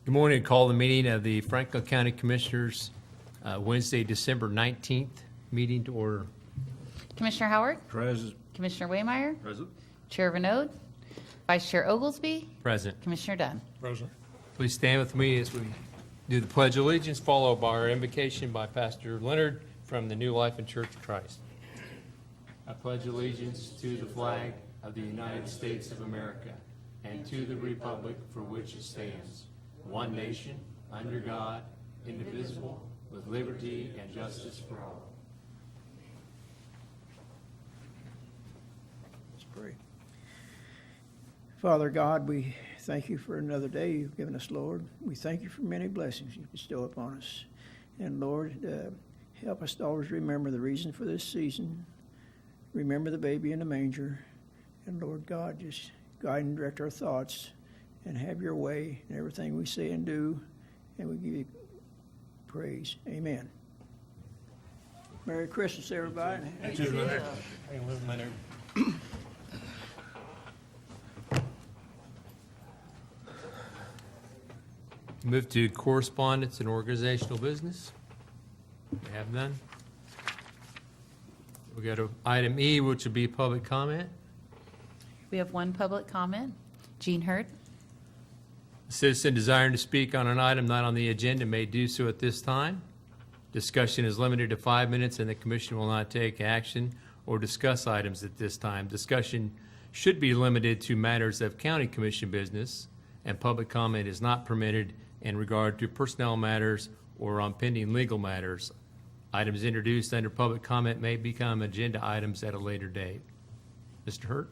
Good morning. Call the meeting of the Franklin County Commissioners, Wednesday, December 19th, meeting to order. Commissioner Howard, Present. Commissioner Waymire, Present. Chair Vinode, Vice Chair Oglesby, Present. Commissioner Dunn. Present. Please stand with me as we do the Pledge of Allegiance, followed by our invocation by Pastor Leonard from the New Life and Church of Christ. I pledge allegiance to the flag of the United States of America and to the republic for which it stands, one nation, under God, indivisible, with liberty and justice for all. Let's pray. Father God, we thank you for another day you've given us, Lord. We thank you for many blessings you bestow upon us. And Lord, help us to always remember the reason for this season. Remember the baby in the manger. And Lord God, just guide and direct our thoughts and have your way in everything we say and do. And we give you praise. Amen. Merry Christmas, everybody. Move to correspondence and organizational business. We have none. We go to item E, which would be public comment. We have one public comment. Jean Hurd. A citizen desiring to speak on an item not on the agenda may do so at this time. Discussion is limited to 5 minutes, and the commission will not take action or discuss items at this time. Discussion should be limited to matters of county commission business, and public comment is not permitted in regard to personnel matters or on pending legal matters. Items introduced under public comment may become agenda items at a later date. Mr. Hurt?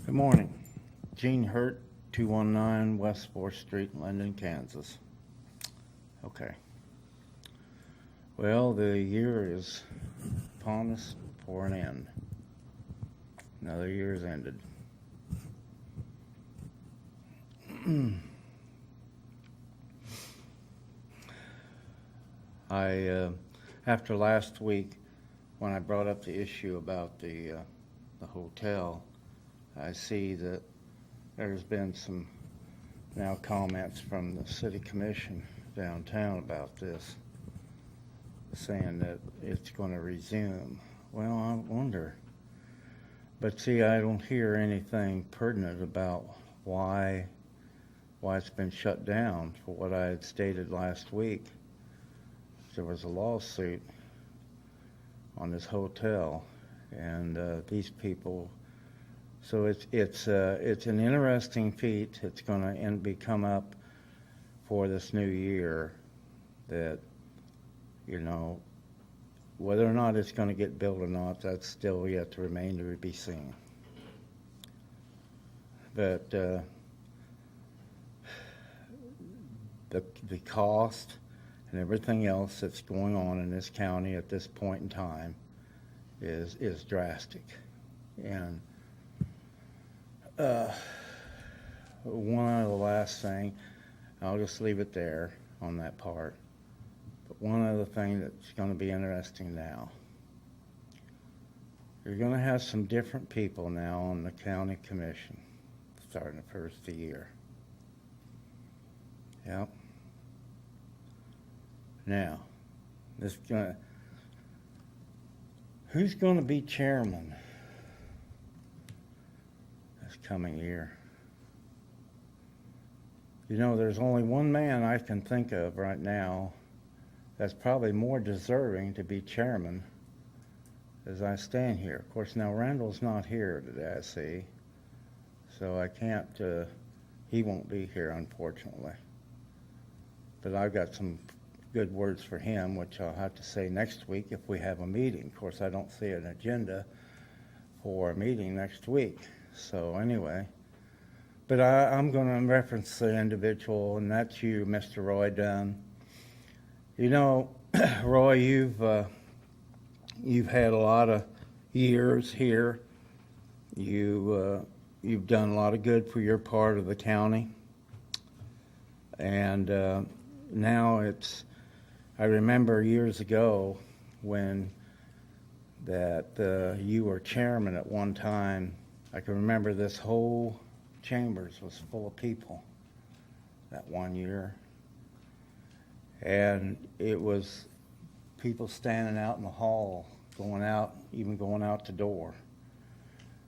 Good morning. Gene Hurt, 219 West 4th Street, London, Kansas. Okay. Well, the year is upon us for an end. Another year is ended. After last week, when I brought up the issue about the hotel, I see that there's been some now comments from the city commission downtown about this, saying that it's going to resume. Well, I wonder. But see, I don't hear anything pertinent about why it's been shut down. For what I had stated last week, there was a lawsuit on this hotel, and these people. So it's an interesting feat. It's going to come up for this new year. That, you know, whether or not it's going to get built or not, that's still yet to remain to be seen. But the cost and everything else that's going on in this county at this point in time is drastic. And one other last thing, I'll just leave it there on that part. But one other thing that's going to be interesting now. You're going to have some different people now on the county commission starting the first of the year. Yep. Now, who's going to be chairman this coming year? You know, there's only one man I can think of right now that's probably more deserving to be chairman as I stand here. Of course, now Randall's not here today, I see, so I can't, he won't be here, unfortunately. But I've got some good words for him, which I'll have to say next week if we have a meeting. Of course, I don't see an agenda for a meeting next week. So anyway, but I'm going to reference the individual, and that's you, Mr. Roy Dunn. You know, Roy, you've had a lot of years here. You've done a lot of good for your part of the county, and now I remember years ago when that you were chairman at one time. I can remember this whole chambers was full of people that one year. And it was people standing out in the hall, even going out the door,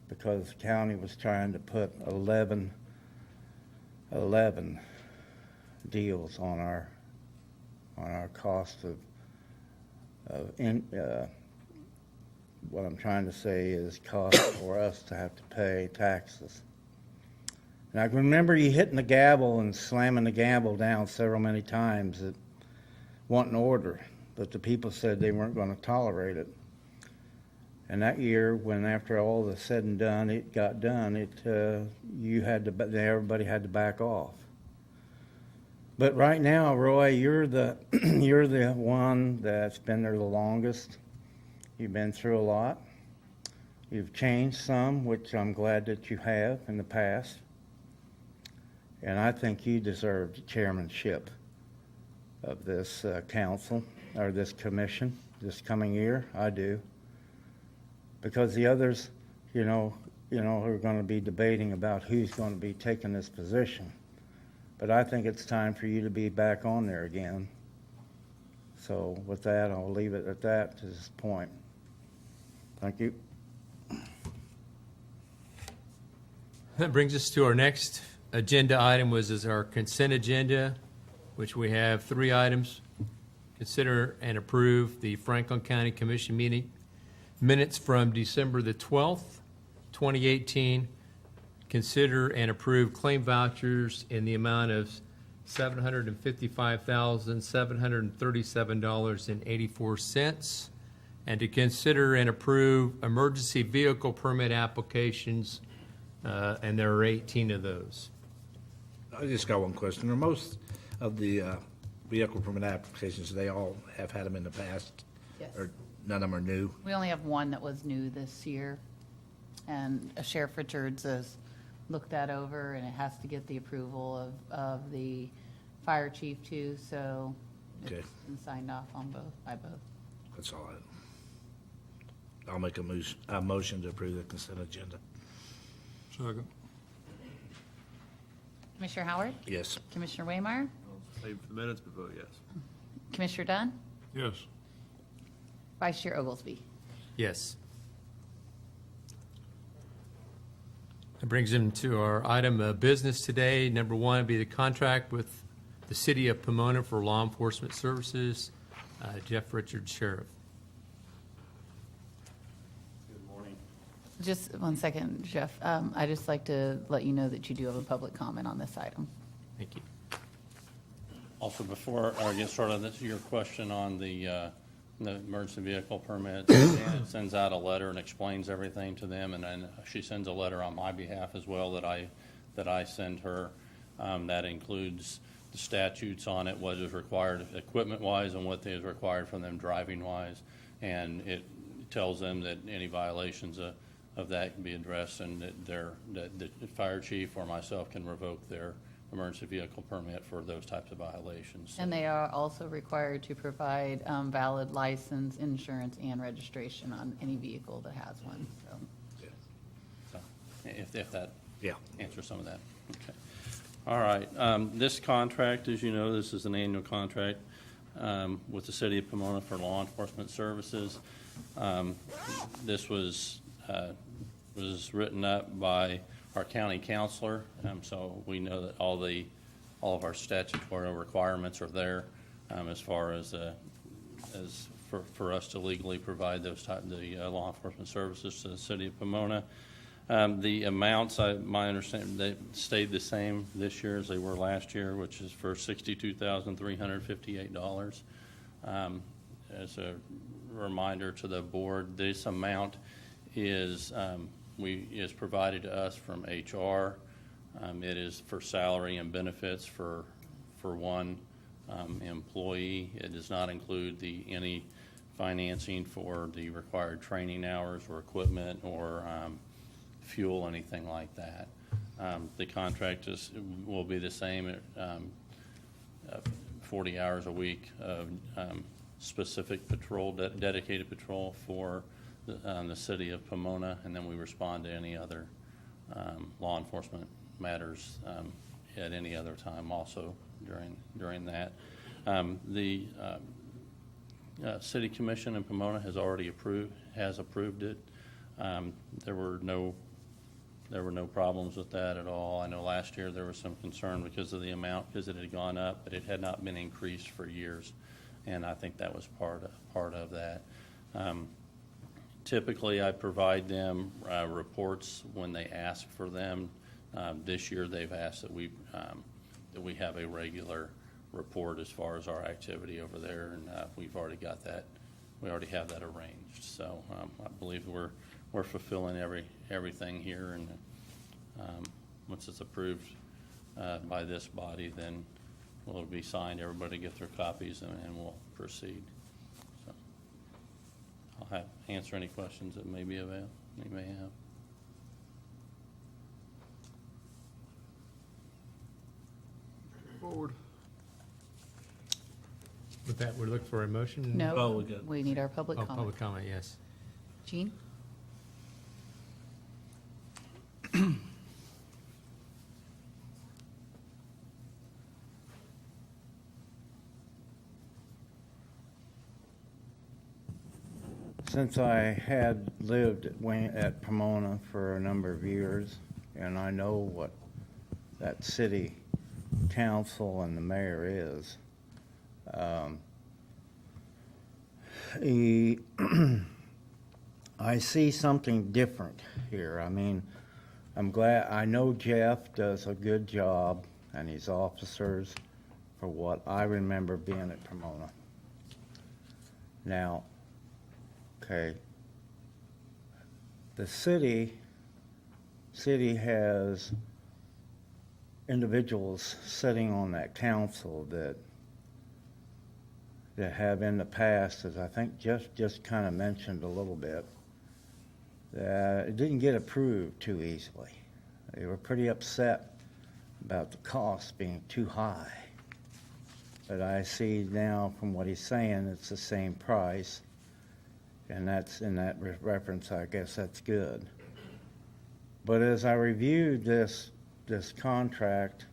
because the county was trying to put 11 deals on our cost of what I'm trying to say is cost for us to have to pay taxes. And I can remember you hitting the gavel and slamming the gavel down several many times that wanting order, but the people said they weren't going to tolerate it. And that year, when after all the said and done, it got done, everybody had to back off. But right now, Roy, you're the you're the one that's been there the longest. You've been through a lot. You've changed some, which I'm glad that you have in the past. And I think you deserve the chairmanship of this council, or this commission, this coming year. I do. Because the others, are going to be debating about who's going to be taking this position. But I think it's time for you to be back on there again. So with that, I'll leave it at that to this point. Thank you. That brings us to our next agenda item, is our consent agenda, which we have 3 items. Consider and approve the Franklin County Commission meeting minutes from December the 12th, 2018. Consider and approve claim vouchers in the amount of $755,737.84. And to consider and approve emergency vehicle permit applications, and there are 18 of those. I just got one question. Are most of the vehicle permit applications, they all have had them in the past? Yes. Or none of them are new? We only have one that was new this year, and Sheriff Richards has looked that over, and it has to get the approval of the fire chief too, so Okay. it's been signed off by both. That's all I'll make a motion to approve the consent agenda. Second. Commissioner Howard? Yes. Commissioner Waymire? Save for the minutes, but vote yes. Commissioner Dunn? Yes. Vice Chair Oglesby? Yes. That brings him to our item of business today. Number 1 would be the contract with the City of Pomona for law enforcement services. Jeff Richards, Sheriff. Just one second, Jeff. I'd just like to let you know that you do have a public comment on this item. Thank you. Also, before I get started, this is your question on the emergency vehicle permits. Janet sends out a letter and explains everything to them, and then she sends a letter on my behalf as well that I send her. That includes the statutes on it, what is required equipment-wise and what is required from them driving-wise. And it tells them that any violations of that can be addressed, and that the fire chief or myself can revoke their emergency vehicle permit for those types of violations. And they are also required to provide valid license, insurance, and registration on any vehicle that has one, so. So, if that Yeah. answers some of that. Okay. All right. This contract, as you know, this is an annual contract with the City of Pomona for law enforcement services. This was written up by our county counselor, so we know that all of our statutory requirements are there as far as for us to legally provide those law enforcement services to the City of Pomona. The amounts, my understanding, they stayed the same this year as they were last year, which is for $62,358. As a reminder to the board, this amount is provided to us from HR. It is for salary and benefits for one employee. It does not include any financing for the required training hours or equipment or fuel, anything like that. The contract will be the same at 40 hours a week of specific patrol, dedicated patrol for the city of Pomona, and then we respond to any other law enforcement matters at any other time also during that. The City Commission in Pomona has already approved it. There were no problems with that at all. I know last year there was some concern because of the amount, because it had gone up, but it had not been increased for years, and I think that was part of that. Typically, I provide them reports when they ask for them. This year, they've asked that we have a regular report as far as our activity over there, and we've already got that. We already have that arranged. So I believe we're fulfilling everything here, and once it's approved by this body, then it'll be signed. Everybody get their copies, and we'll proceed. So I'll answer any questions that you may have. Forward. With that, we're looking for a motion? Oh, No, we got- we need our public Oh, comment. public comment, yes. Gene? Since I had lived at Pomona for a number of years, and I know what that city council and the mayor is, I see something different here. I mean, I'm glad, I know Jeff does a good job and his officers for what I remember being at Pomona. Now, okay, the city has individuals sitting on that council that have in the past, as I think Jeff just kind of mentioned a little bit, that it didn't get approved too easily. They were pretty upset about the costs being too high. But I see now from what he's saying, it's the same price. And that's in that reference, I guess that's good. But as I reviewed this contract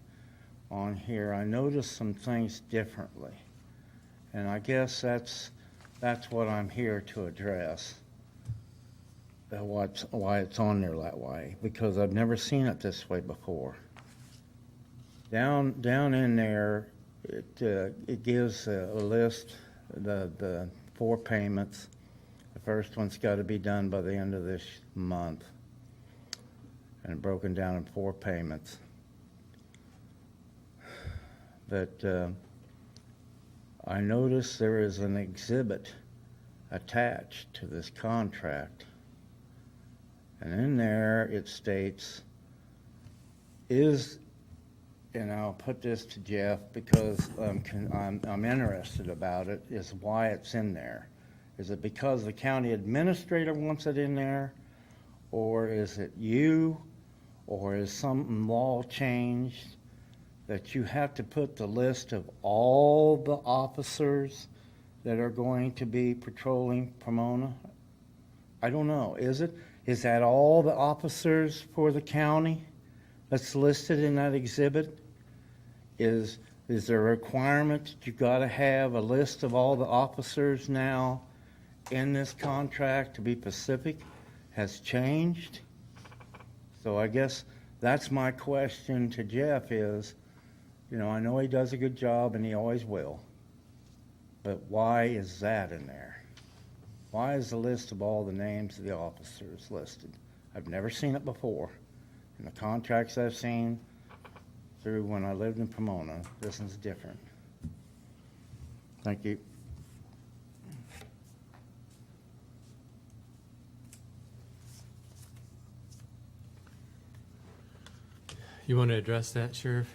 on here, I noticed some things differently. And I guess that's what I'm here to address. Why it's on there that way, because I've never seen it this way before. Down in there, it gives a list, the 4 payments. The first one's got to be done by the end of this month, and broken down in 4 payments. But I noticed there is an exhibit attached to this contract, and in there it states, and I'll put this to Jeff because I'm interested about it, is why it's in there. Is it because the county administrator wants it in there, or is it you, or is some law changed that you have to put the list of all the officers that are going to be patrolling Pomona? I don't know. Is that all the officers for the county that's listed in that exhibit? Is there a requirement that you got to have a list of all the officers now in this contract to be Pacific? Has changed? So I guess that's my question to Jeff is, I know he does a good job and he always will, but why is that in there? Why is the list of all the names of the officers listed? I've never seen it before. In the contracts I've seen through when I lived in Pomona, this is different. Thank you. You want to address that, Sheriff?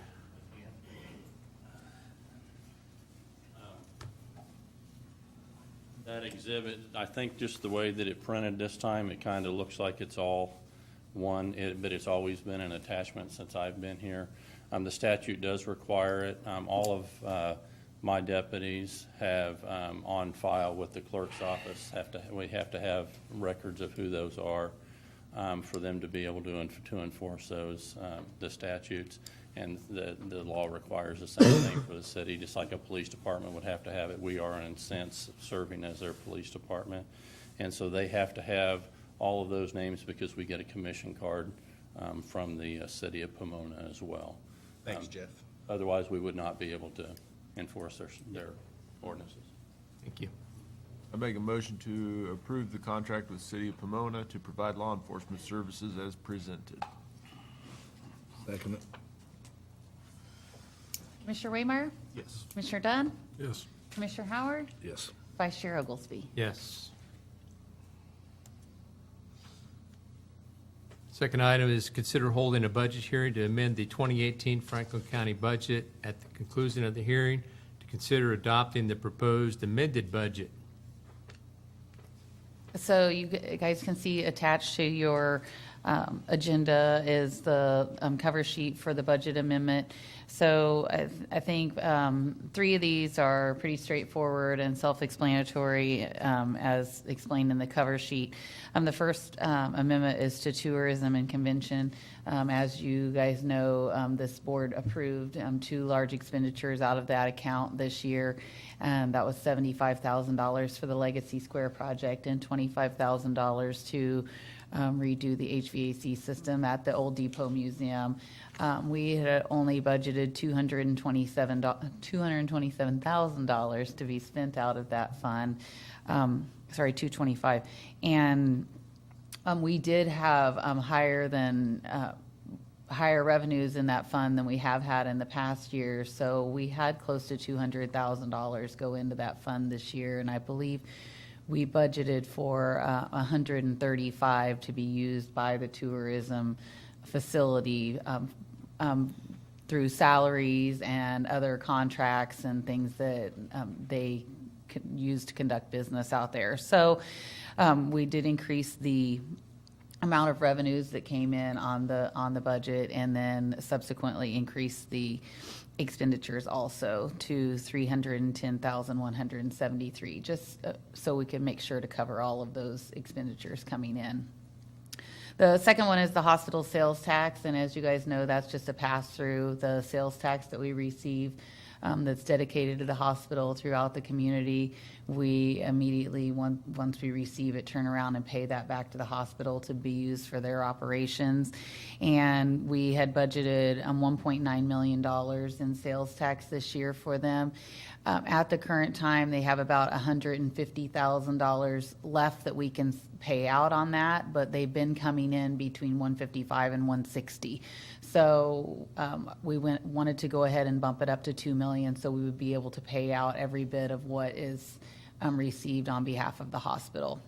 That exhibit, I think just the way that it printed this time, it kind of looks like it's all one, but it's always been an attachment since I've been here. The statute does require it. All of my deputies have on file with the clerk's office. We have to have records of who those are for them to be able to enforce those, the statutes. And the law requires the same thing for the city, just like a police department would have to have it. We are, in a sense, serving as their police department. And so they have to have all of those names because we get a commission card from the city of Pomona as well. Thanks, Jeff. Otherwise, we would not be able to enforce their ordinances. Thank you. I make a motion to approve the contract with City of Pomona to provide law enforcement services as presented. Second it. Commissioner Waymire? Yes. Commissioner Dunn? Yes. Commissioner Howard? Yes. Vice Chair Oglesby? Yes. Second item is consider holding a budget hearing to amend the 2018 Franklin County budget. At the conclusion of the hearing, to consider adopting the proposed amended budget. So you guys can see attached to your agenda is the cover sheet for the budget amendment. So I think three of these are pretty straightforward and self-explanatory as explained in the cover sheet. The first amendment is to tourism and convention. As you guys know, this board approved two large expenditures out of that account this year. That was $75,000 for the Legacy Square project and $25,000 to redo the HVAC system at the Old Depot Museum. We had only budgeted $227,000 to be spent out of that fund. Sorry, $225,000. And we did have higher revenues in that fund than we have had in the past year. So we had close to $200,000 go into that fund this year, and I believe we budgeted for $135,000 to be used by the tourism facility through salaries and other contracts and things that they use to conduct business out there. So we did increase the amount of revenues that came in on the budget, and then subsequently increased the expenditures also to $310,173, just so we can make sure to cover all of those expenditures coming in. The second one is the hospital sales tax, and as you guys know, that's just a pass-through, the sales tax that we receive that's dedicated to the hospital throughout the community. We immediately, once we receive it, turn around and pay that back to the hospital to be used for their operations. And we had budgeted $1.9 million in sales tax this year for them. At the current time, they have about $150,000 left that we can pay out on that, but they've been coming in between $155,000 and $160,000. So we wanted to go ahead and bump it up to $2 million, so we would be able to pay out every bit of what is received on behalf of the hospital.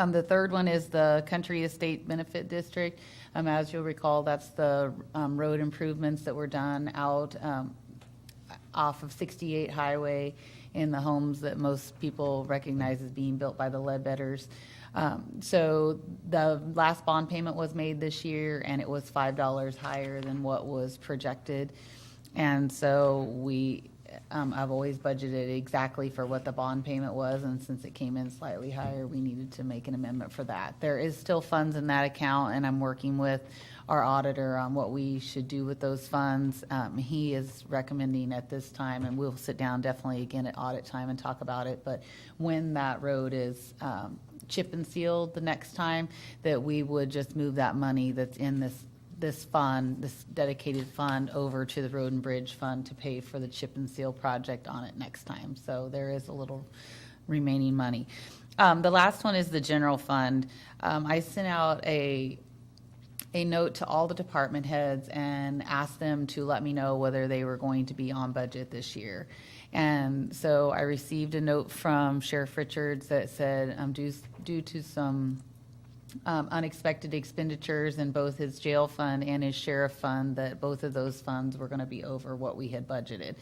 The third one is the Country Estate Benefit District. As you'll recall, that's the road improvements that were done out off of 68 Highway in the homes that most people recognize as being built by the Ledbetters. So the last bond payment was made this year, and it was $5 higher than what was projected. And so I've always budgeted exactly for what the bond payment was, and since it came in slightly higher, we needed to make an amendment for that. There is still funds in that account, and I'm working with our auditor on what we should do with those funds. He is recommending at this time, and we'll sit down definitely again at audit time and talk about it, but when that road is chip and sealed the next time, that we would just move that money that's in this fund, this dedicated fund, over to the Road and Bridge Fund to pay for the chip and seal project on it next time. So there is a little remaining money. The last one is the general fund. I sent out a note to all the department heads and asked them to let me know whether they were going to be on budget this year. And so I received a note from Sheriff Richards that said, due to some unexpected expenditures in both his jail fund and his sheriff fund, that both of those funds were going to be over what we had budgeted.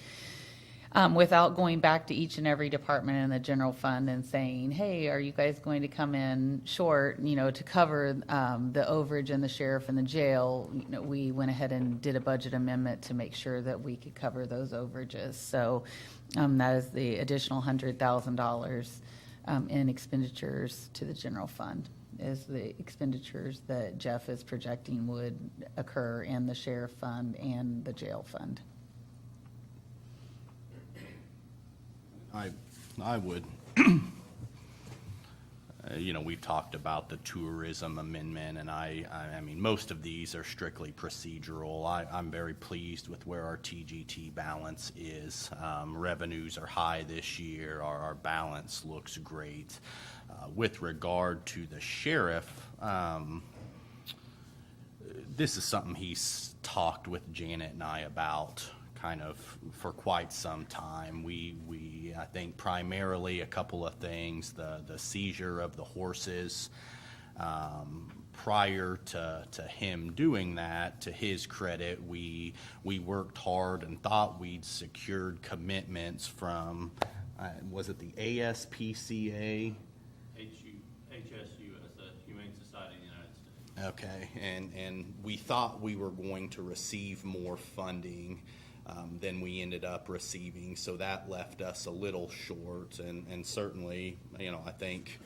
without going back to each and every department in the general fund and saying, hey, are you guys going to come in short, to cover the overage in the sheriff and the jail? We went ahead and did a budget amendment to make sure that we could cover those overages. So that is the additional $100,000 in expenditures to the general fund, is the expenditures that Jeff is projecting would occur in the sheriff fund and the jail fund. I would, we've talked about the tourism amendment, and I mean, most of these are strictly procedural. I'm very pleased with where our TGT balance is. Revenues are high this year. Our balance looks great. With regard to the sheriff, this is something he's talked with Janet and I about kind of for quite some time. I think primarily a couple of things, the seizure of the horses. Prior to him doing that, to his credit, we worked hard and thought we'd secured commitments from, was it the ASPCA? HSU as the Humane Society of the United States. Okay, and we thought we were going to receive more funding than we ended up receiving, so that left us a little short, and certainly, I think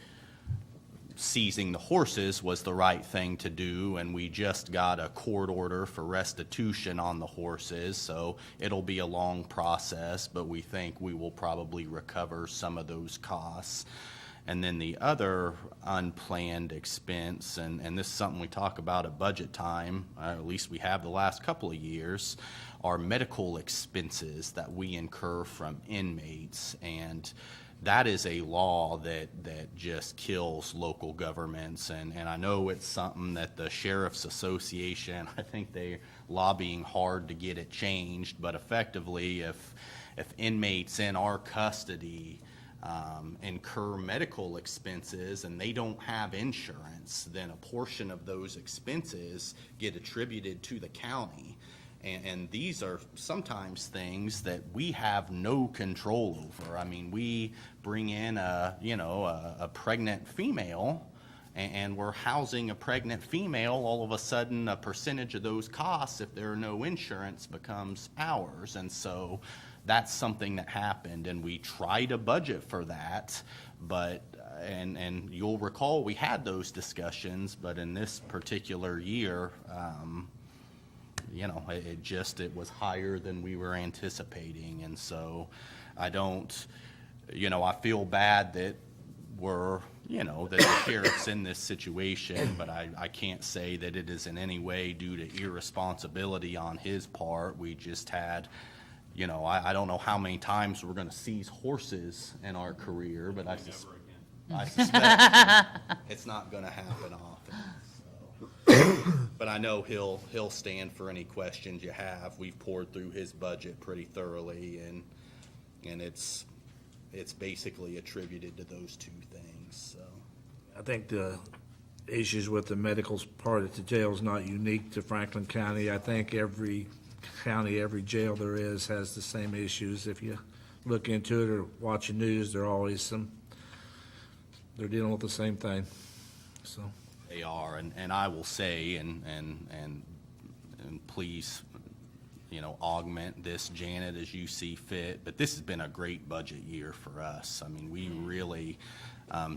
seizing the horses was the right thing to do, and we just got a court order for restitution on the horses, so it'll be a long process, but we think we will probably recover some of those costs. And then the other unplanned expense, and this is something we talk about at budget time, at least we have the last couple of years, are medical expenses that we incur from inmates. And that is a law that just kills local governments. And I know it's something that the Sheriff's Association, I think they're lobbying hard to get it changed, but effectively if inmates in our custody incur medical expenses and they don't have insurance, then a portion of those expenses get attributed to the county. And these are sometimes things that we have no control over. I mean, we bring in a pregnant female, and we're housing a pregnant female. All of a sudden, a percentage of those costs, if there are no insurance, becomes ours. And so that's something that happened, and we tried to budget for that, but and you'll recall we had those discussions, but in this particular year, it was higher than we were anticipating, and so I feel bad that that the sheriff's in this situation, but I can't say that it is in any way due to irresponsibility on his part. We just had, I don't know how many times we're going to seize horses in our career, but I suspect it's not going to happen often. But I know he'll stand for any questions you have. We've poured through his budget pretty thoroughly, and it's basically attributed to those two things. So I think the issues with the medical part at the jail is not unique to Franklin County. I think every county, every jail there is has the same issues. If you look into it or watch the news, they're dealing with the same thing. So they are, and I will say, and please, augment this, Janet, as you see fit. But this has been a great budget year for us. I mean, we really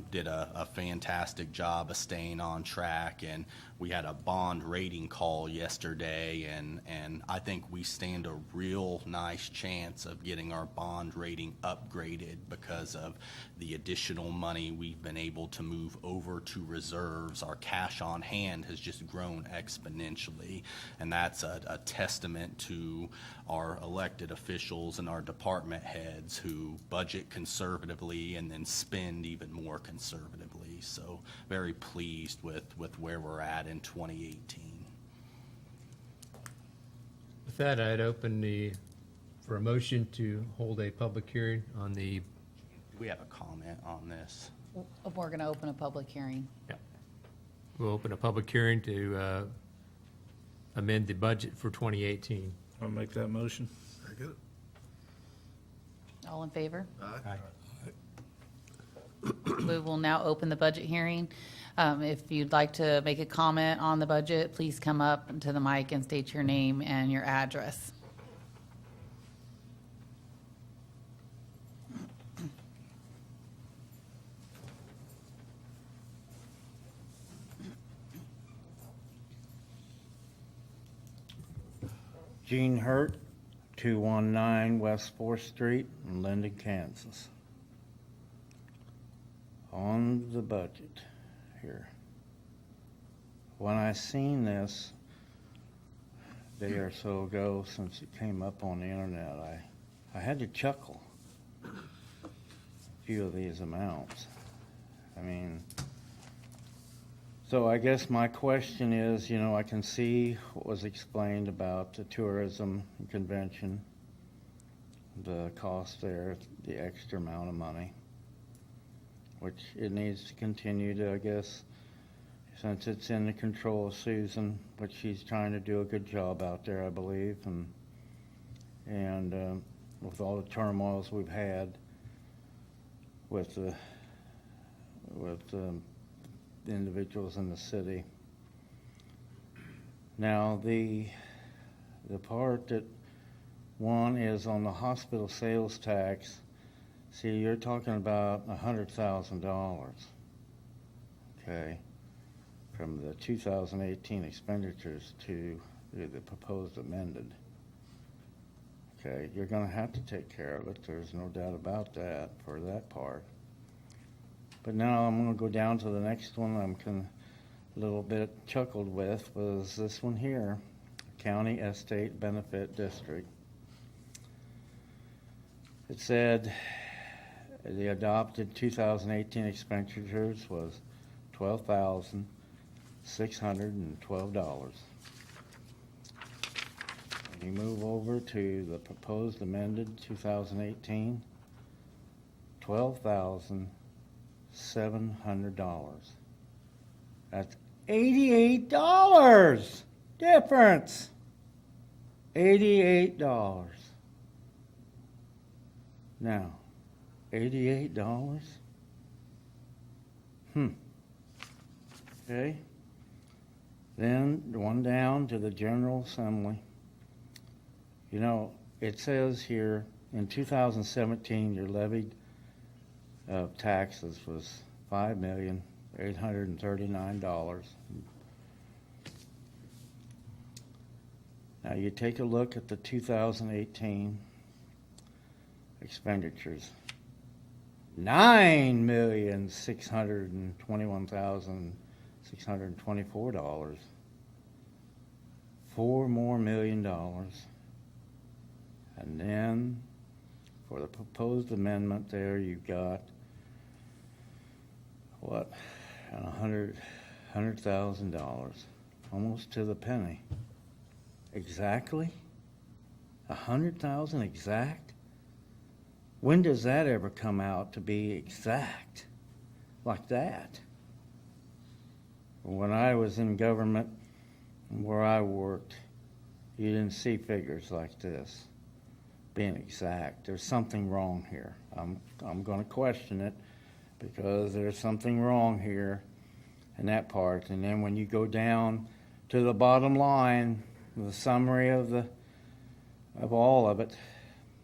did a fantastic job of staying on track, and we had a bond rating call yesterday, and I think we stand a real nice chance of getting our bond rating upgraded because of the additional money we've been able to move over to reserves. Our cash on hand has just grown exponentially, and that's a testament to our elected officials and our department heads who budget conservatively and then spend even more conservatively. So very pleased with where we're at in 2018. With that, I'd open for a motion to hold a public hearing on the, Do we have a comment on this? We're going to open a public hearing. we'll open a public hearing to amend the budget for 2018. I'll make that motion. All in favor? We will now open the budget hearing. If you'd like to make a comment on the budget, please come up to the mic and state your name and your address. Gene Hurt, 219 West 4th Street in Linden, Kansas. On the budget here. When I seen this a day or so ago, since it came up on the internet, I had to chuckle. A few of these amounts. I mean, so I guess my question is, I can see what was explained about the tourism convention, the cost there, the extra amount of money, which it needs to continue to, I guess, since it's in the control of Susan, but she's trying to do a good job out there, I believe, and with all the turmoils we've had with the individuals in the city. Now, the part that one is on the hospital sales tax. See, you're talking about $100,000, okay, from the 2018 expenditures to the proposed amended. Okay, you're going to have to take care of it. There's no doubt about that for that part. But now I'm going to go down to the next one I'm a little bit chuckled with was this one here, County Estate Benefit District. It said the adopted 2018 expenditures was $12,612. When you move over to the proposed amended 2018, $12,700. That's $88 difference. $88. Now, $88? Okay. Then one down to the General Assembly. It says here in 2017 your levied taxes was $5,839,000. Now you take a look at the 2018 expenditures. $9,621,624. $4 more million. And then for the proposed amendment there, you've got what? $100,000, almost to the penny. Exactly? 100,000 exact? When does that ever come out to be exact like that? When I was in government, where I worked, you didn't see figures like this being exact. There's something wrong here. I'm going to question it because there's something wrong here in that part. And then when you go down to the bottom line, the summary of all of it,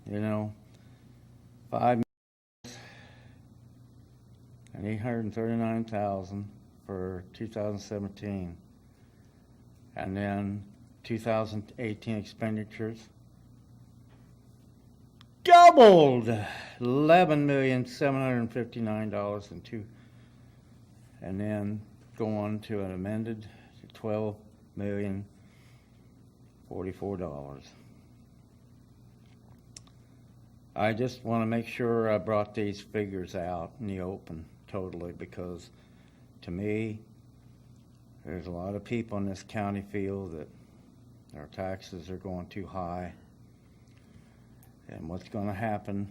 $5,839,000 for 2017, and then 2018 expenditures doubled, $11,759,002, and then go on to an amended $12,044,000. I just want to make sure I brought these figures out in the open totally, because to me, there's a lot of people in this county feel that our taxes are going too high. And what's going to happen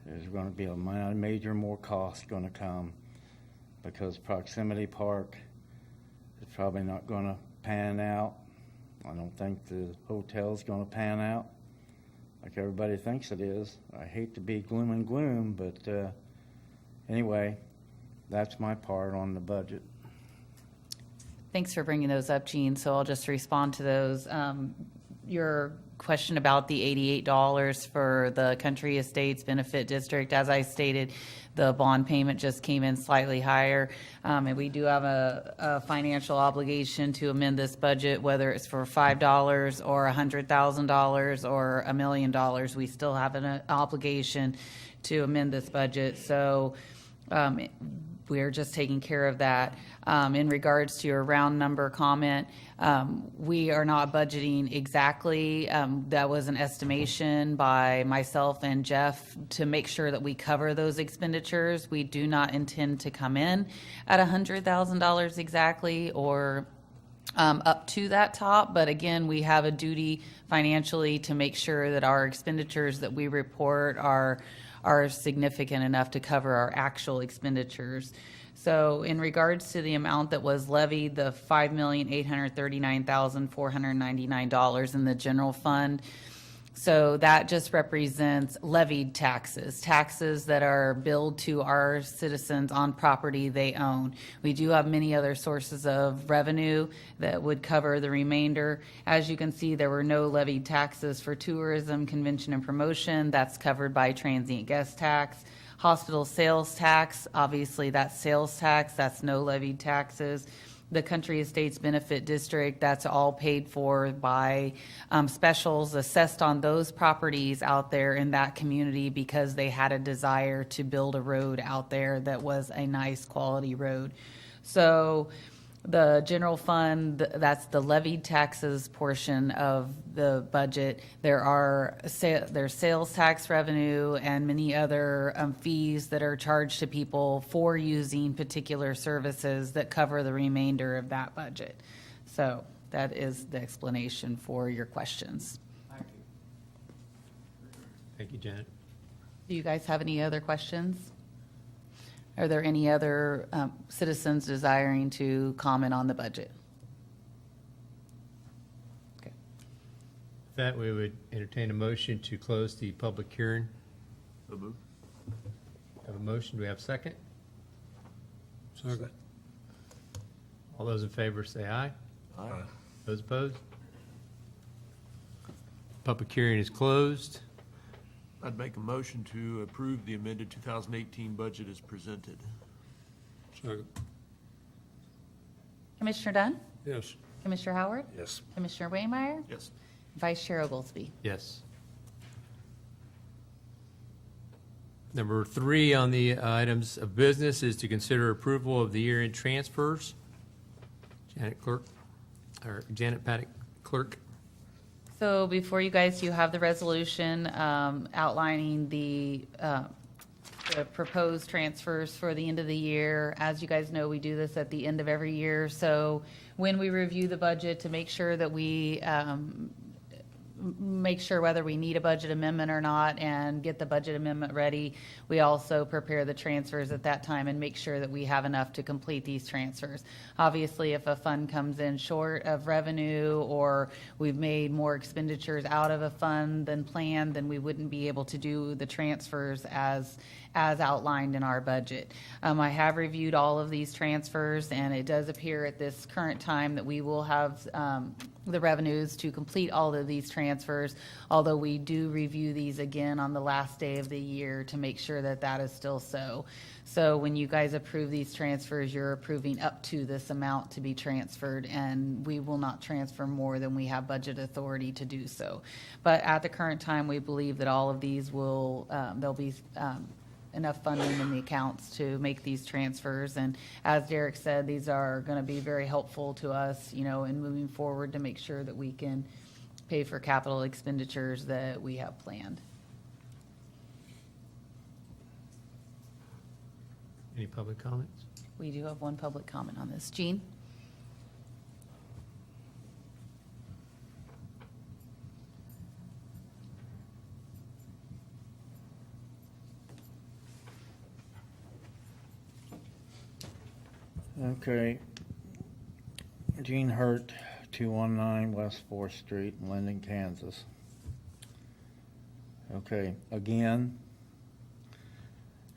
is going to be a major more cost going to come, because Proximity Park is probably not going to pan out. I don't think the hotel's going to pan out. like everybody thinks it is. I hate to be gloom and gloom, but anyway, that's my part on the budget. Thanks for bringing those up, Gene. So I'll just respond to those. Your question about the $88 for the Country Estates Benefit District, as I stated, the bond payment just came in slightly higher. And we do have a financial obligation to amend this budget, whether it's for $5 or $100,000 or $1 million. We still have an obligation to amend this budget. So we're just taking care of that. In regards to your round number comment, we are not budgeting exactly. That was an estimation by myself and Jeff to make sure that we cover those expenditures. We do not intend to come in at $100,000 exactly or up to that top. But again, we have a duty financially to make sure that our expenditures that we report are significant enough to cover our actual expenditures. So in regards to the amount that was levied, the $5,839,499 in the general fund, so that just represents levied taxes, taxes that are billed to our citizens on property they own. We do have many other sources of revenue that would cover the remainder. As you can see, there were no levied taxes for tourism, convention, and promotion. That's covered by transient guest tax. Hospital sales tax, obviously that's sales tax, that's no levied taxes. The Country Estates Benefit District, that's all paid for by specials assessed on those properties out there in that community because they had a desire to build a road out there that was a nice quality road. So the general fund, that's the levied taxes portion of the budget. There's sales tax revenue and many other fees that are charged to people for using particular services that cover the remainder of that budget. So that is the explanation for your questions. Thank you, Janet. Do you guys have any other questions? Are there any other citizens desiring to comment on the budget? Okay. With that, we would entertain a motion to close the public hearing. So moved. Have a motion. Do we have a second? Second. All those in favor say aye. Aye. Those opposed? Public hearing is closed. I'd make a motion to approve the amended 2018 budget as presented. Commissioner Dunn? Yes. Commissioner Howard? Yes. Commissioner Waymire? Yes. Vice Chair Oglesby? Yes. Number 3 on the items of business is to consider approval of the year-end transfers. Janet Paddock, clerk. So before you guys, you have the resolution outlining the proposed transfers for the end of the year. As you guys know, we do this at the end of every year. So when we review the budget to make sure that we make sure whether we need a budget amendment or not and get the budget amendment ready, we also prepare the transfers at that time and make sure that we have enough to complete these transfers. Obviously, if a fund comes in short of revenue or we've made more expenditures out of a fund than planned, then we wouldn't be able to do the transfers as outlined in our budget. I have reviewed all of these transfers, and it does appear at this current time that we will have the revenues to complete all of these transfers, although we do review these again on the last day of the year to make sure that that is still so. So when you guys approve these transfers, you're approving up to this amount to be transferred, and we will not transfer more than we have budget authority to do so. But at the current time, we believe that all of these will, there'll be enough funding in the accounts to make these transfers. And as Derek said, these are going to be very helpful to us, in moving forward to make sure that we can pay for capital expenditures that we have planned. Any public comments? We do have one public comment on this. Jean? Okay. Gene Hurt, 219 West 4th Street in Linden, Kansas. Okay, again,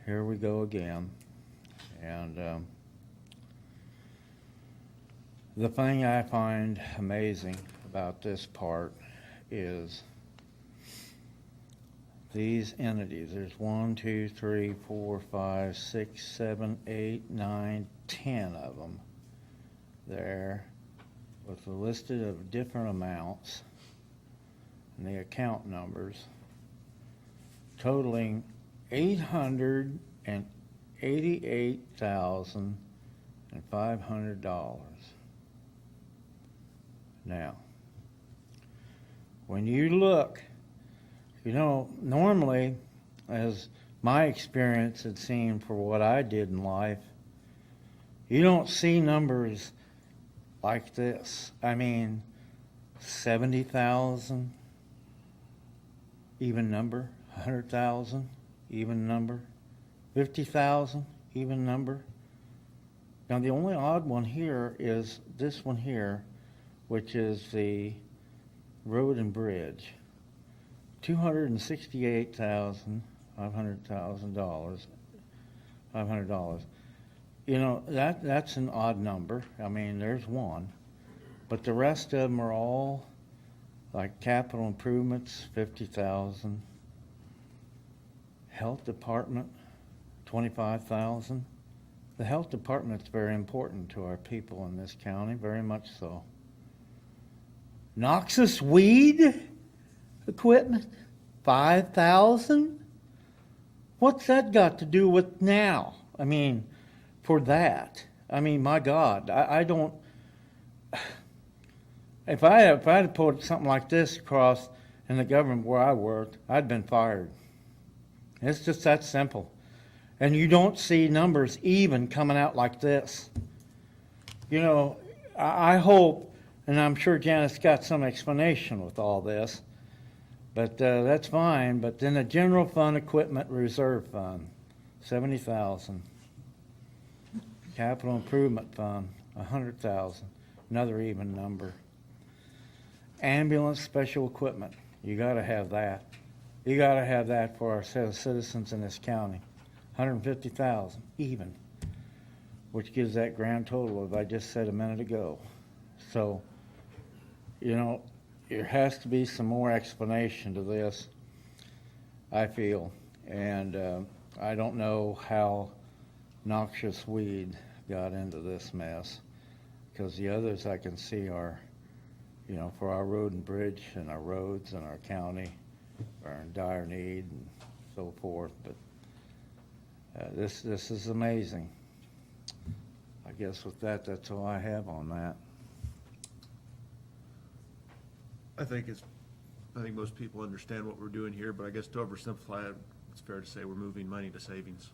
here we go again. And the thing I find amazing about this part is these entities. There's 1, 2, 3, 4, 5, 6, 7, 8, 9, 10 of them there with a listed of different amounts and the account numbers totaling $888,500. Now, when you look, normally, as my experience had seen for what I did in life, you don't see numbers like this. I mean, 70,000, even number, 100,000, even number, 50,000, even number. Now, the only odd one here is this one here, which is the road and bridge. $268,500. That's an odd number. I mean, there's one. But the rest of them are all like capital improvements, 50,000. Health department, 25,000. The health department's very important to our people in this county, very much so. Noxious weed equipment, 5,000. What's that got to do with now? I mean, for that. I mean, my God, I don't. If I had put something like this across in the government where I worked, I'd been fired. It's just that simple. And you don't see numbers even coming out like this. I hope, and I'm sure Janet's got some explanation with all this, but that's fine. But then the general fund equipment reserve fund, 70,000. Capital improvement fund, 100,000. Another even number. Ambulance special equipment, you got to have that. You got to have that for our citizens in this county. 150,000 even, which gives that grand total of I just said a minute ago. So, there has to be some more explanation to this, I feel. And I don't know how noxious weed got into this mess, because the others I can see are, for our road and bridge and our roads and our county are in dire need and so forth. But this is amazing. I guess with that, that's all I have on that. I think most people understand what we're doing here, but I guess to oversimplify it, it's fair to say we're moving money to savings.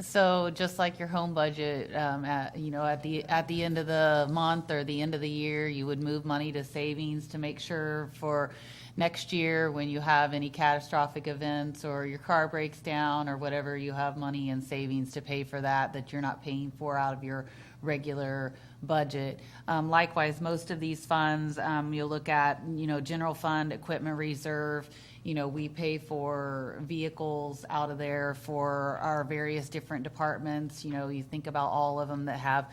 So just like your home budget, at the end of the month or the end of the year, you would move money to savings to make sure for next year when you have any catastrophic events or your car breaks down or whatever, you have money in savings to pay for that you're not paying for out of your regular budget. Likewise, most of these funds, you'll look at, general fund, equipment reserve. We pay for vehicles out of there for our various different departments. You think about all of them that have,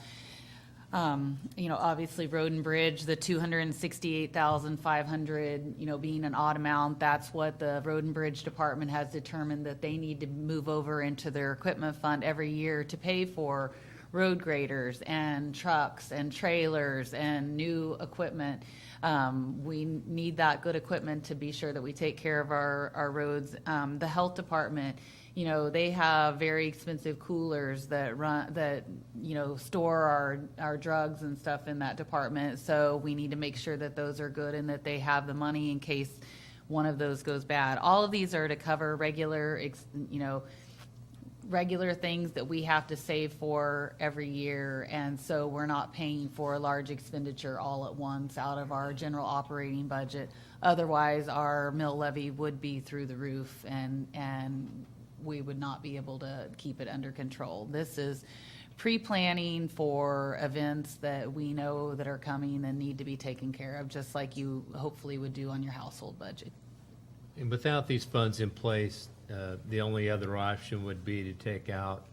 obviously road and bridge, the $268,500, being an odd amount. That's what the road and bridge department has determined that they need to move over into their equipment fund every year to pay for road graders and trucks and trailers and new equipment. We need that good equipment to be sure that we take care of our roads. The health department, they have very expensive coolers that store our drugs and stuff in that department. So we need to make sure that those are good and that they have the money in case one of those goes bad. All of these are to cover regular things that we have to save for every year, and so we're not paying for a large expenditure all at once out of our general operating budget. Otherwise, our mill levy would be through the roof, and we would not be able to keep it under control. This is pre-planning for events that we know that are coming and need to be taken care of, just like you hopefully would do on your household budget. And without these funds in place, the only other option would be to take out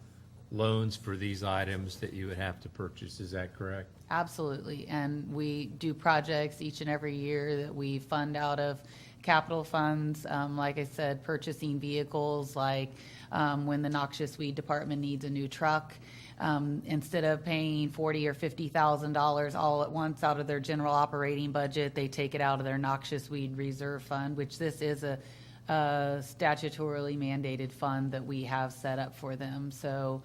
loans for these items that you would have to purchase. Is that correct? Absolutely, and we do projects each and every year that we fund out of capital funds. Like I said, purchasing vehicles, like when the noxious weed department needs a new truck. Instead of paying $40,000 or $50,000 all at once out of their general operating budget, they take it out of their noxious weed reserve fund, which this is a statutorily mandated fund that we have set up for them. So,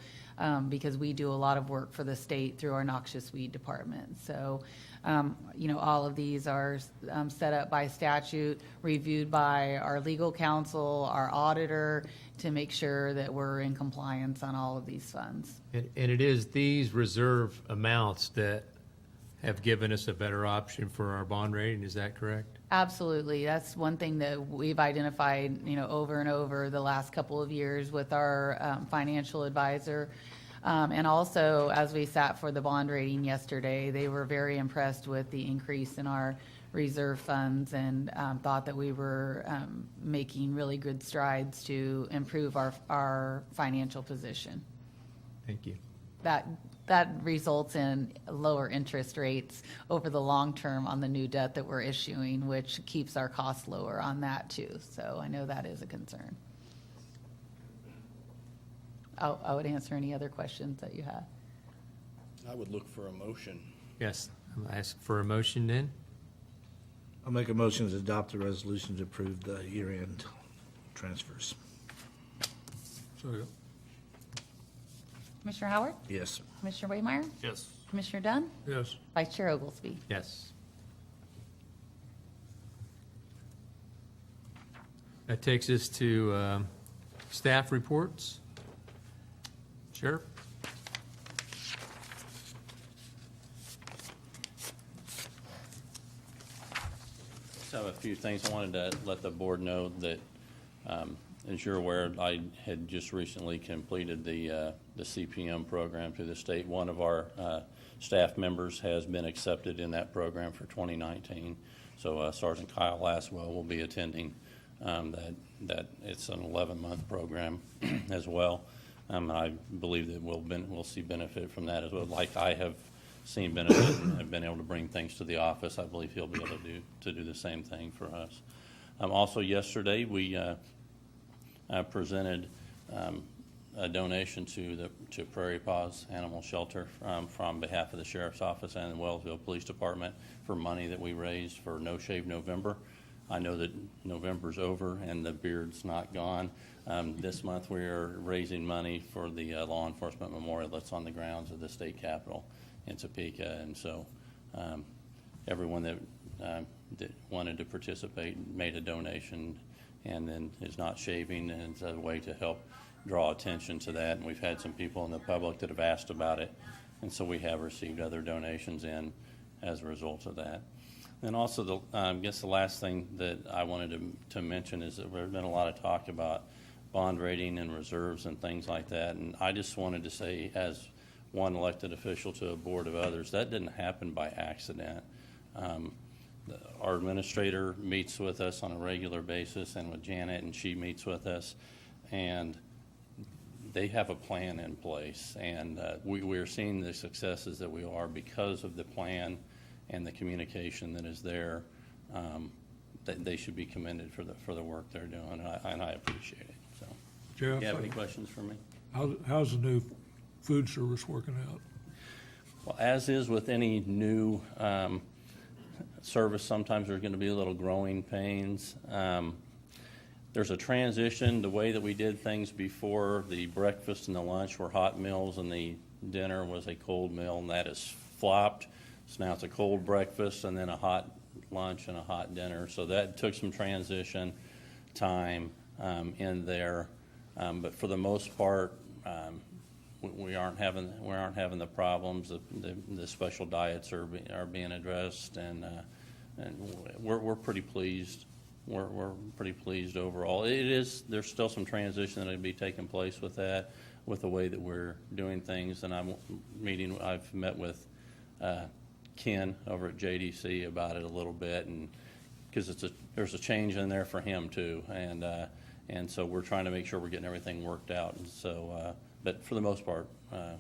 because we do a lot of work for the state through our noxious weed department. So, all of these are set up by statute, reviewed by our legal counsel, our auditor, to make sure that we're in compliance on all of these funds. And it is these reserve amounts that have given us a better option for our bond rating. Is that correct? Absolutely. That's one thing that we've identified, over and over the last couple of years with our financial advisor. And also, as we sat for the bond rating yesterday, they were very impressed with the increase in our reserve funds and thought that we were making really good strides to improve our financial position. Thank you. That results in lower interest rates over the long term on the new debt that we're issuing, which keeps our costs lower on that too. So I know that is a concern. I would answer any other questions that you have. I would look for a motion. Yes, I'll ask for a motion then. I'll make a motion to adopt the resolution to approve the year-end transfers. Commissioner Howard? Yes. Commissioner Waymire? Yes. Commissioner Dunn? Yes. Vice Chair Oglesby? Yes. That takes us to staff reports. Sheriff? Just have a few things. I wanted to let the board know that, as you're aware, I had just recently completed the CPM program through the state. One of our staff members has been accepted in that program for 2019. So Sergeant Kyle Laswell will be attending that. It's an 11-month program as well. I believe that we'll see benefit from that as well. Like I have seen benefit and have been able to bring things to the office, I believe he'll be able to do the same thing for us. Also yesterday, we presented a donation to Prairie Paws Animal Shelter from behalf of the Sheriff's Office and the Wellsville Police Department for money that we raised for No Shave November. I know that November's over and the beard's not gone. This month we are raising money for the law enforcement memorial that's on the grounds of the state capitol in Topeka. And so everyone that wanted to participate made a donation and then is not shaving, and it's a way to help draw attention to that. And we've had some people in the public that have asked about it. And so we have received other donations in as a result of that. And also, I guess the last thing that I wanted to mention is that there's been a lot of talk about bond rating and reserves and things like that. And I just wanted to say, as one elected official to a board of others, that didn't happen by accident. Our administrator meets with us on a regular basis, and with Janet, and she meets with us, and they have a plan in place. And we are seeing the successes that we are because of the plan and the communication that is there. That they should be commended for the work they're doing, and I appreciate it. So, Jeff, you have any questions for me? how's the new food service working out? Well, as is with any new service, sometimes there's going to be a little growing pains. There's a transition. The way that we did things before, the breakfast and the lunch were hot meals, and the dinner was a cold meal, and that has flopped. So now it's a cold breakfast and then a hot lunch and a hot dinner. So that took some transition time in there. But for the most part, we aren't having the problems. The special diets are being addressed, and we're pretty pleased. We're pretty pleased overall. There's still some transition that will be taking place with that, with the way that we're doing things. And I've met with Ken over at JDC about it a little bit, and because there's a change in there for him too. And so we're trying to make sure we're getting everything worked out. And so, but for the most part,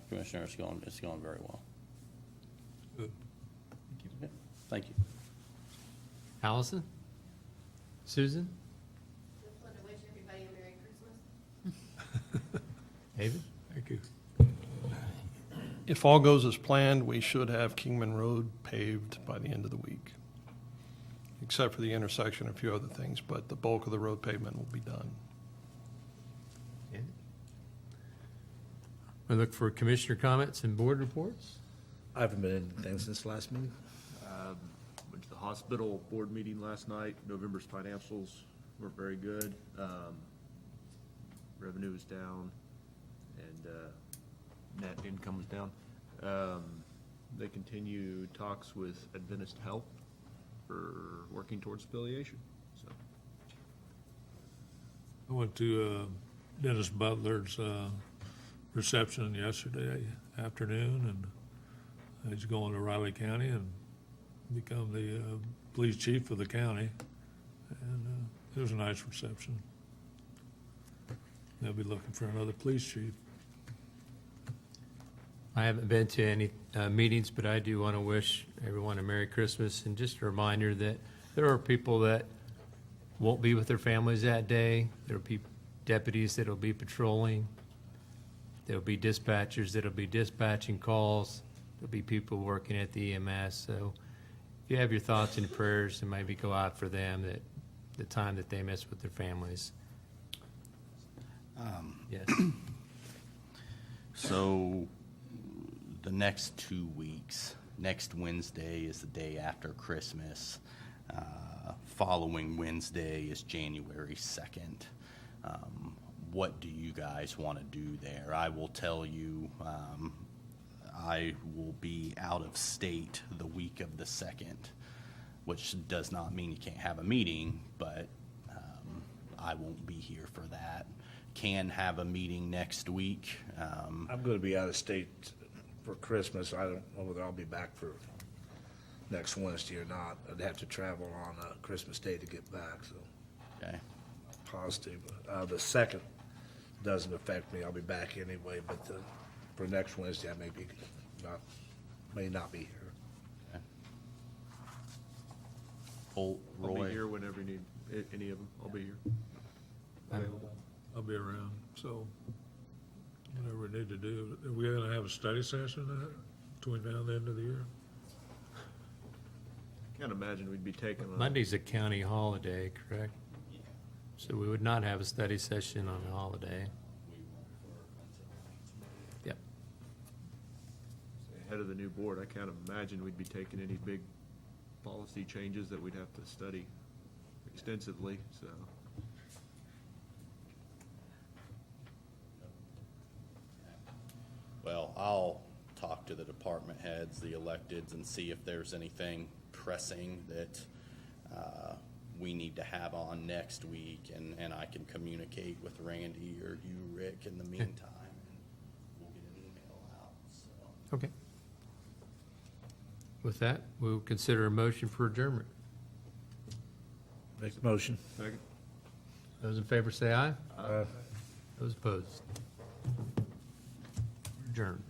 Commissioner, it's going very well. Good. Yeah, thank you. Allison? Susan? Just want to wish everybody a Merry Christmas. David? Thank you. If all goes as planned, we should have Kingman Road paved by the end of the week, except for the intersection, a few other things, but the bulk of the road pavement will be done. We look for commissioner comments and board reports. I haven't been anything since last meeting. Went to the hospital board meeting last night. November's financials were very good. Revenue is down, and net income is down. They continue talks with Adventist Health for working towards affiliation, so. I went to Dennis Butler's reception yesterday afternoon, and he's going to Riley County and become the police chief of the county. And it was a nice reception. They'll be looking for another police chief. I haven't been to any meetings, but I do want to wish everyone a Merry Christmas, and just a reminder that there are people that won't be with their families that day. There will be deputies that will be patrolling. There will be dispatchers that will be dispatching calls. There'll be people working at the EMS. So if you have your thoughts and prayers, and maybe go out for them that the time that they miss with their families. Yes. So the next 2 weeks, next Wednesday is the day after Christmas. Following Wednesday is January 2nd. What do you guys want to do there? I will tell you, I will be out of state the week of the 2nd, which does not mean you can't have a meeting, but I won't be here for that. Can have a meeting next week. I'm going to be out of state for Christmas. I don't know whether I'll be back for next Wednesday or not. I'd have to travel on Christmas Day to get back, so Okay. positive. The 2nd doesn't affect me. I'll be back anyway, but for next Wednesday, I may not be here. Holt, I'll be Roy. here whenever you need any of them. I'll be here. Available. I'll be around, so whatever we need to do. Are we going to have a study session between now and the end of the year? Can't imagine we'd be taking a. Monday's a county holiday, correct? So we would not have a study session on a holiday. Yep. Head of the new board, I can't imagine we'd be taking any big policy changes that we'd have to study extensively, so. Well, I'll talk to the department heads, the electeds, and see if there's anything pressing that we need to have on next week, and I can communicate with Randy or you, Rick, in the meantime, and we'll get an email out, so. Okay. With that, we'll consider a motion for adjournment. Make the motion. Second. Those in favor say aye. Those opposed. Adjourned.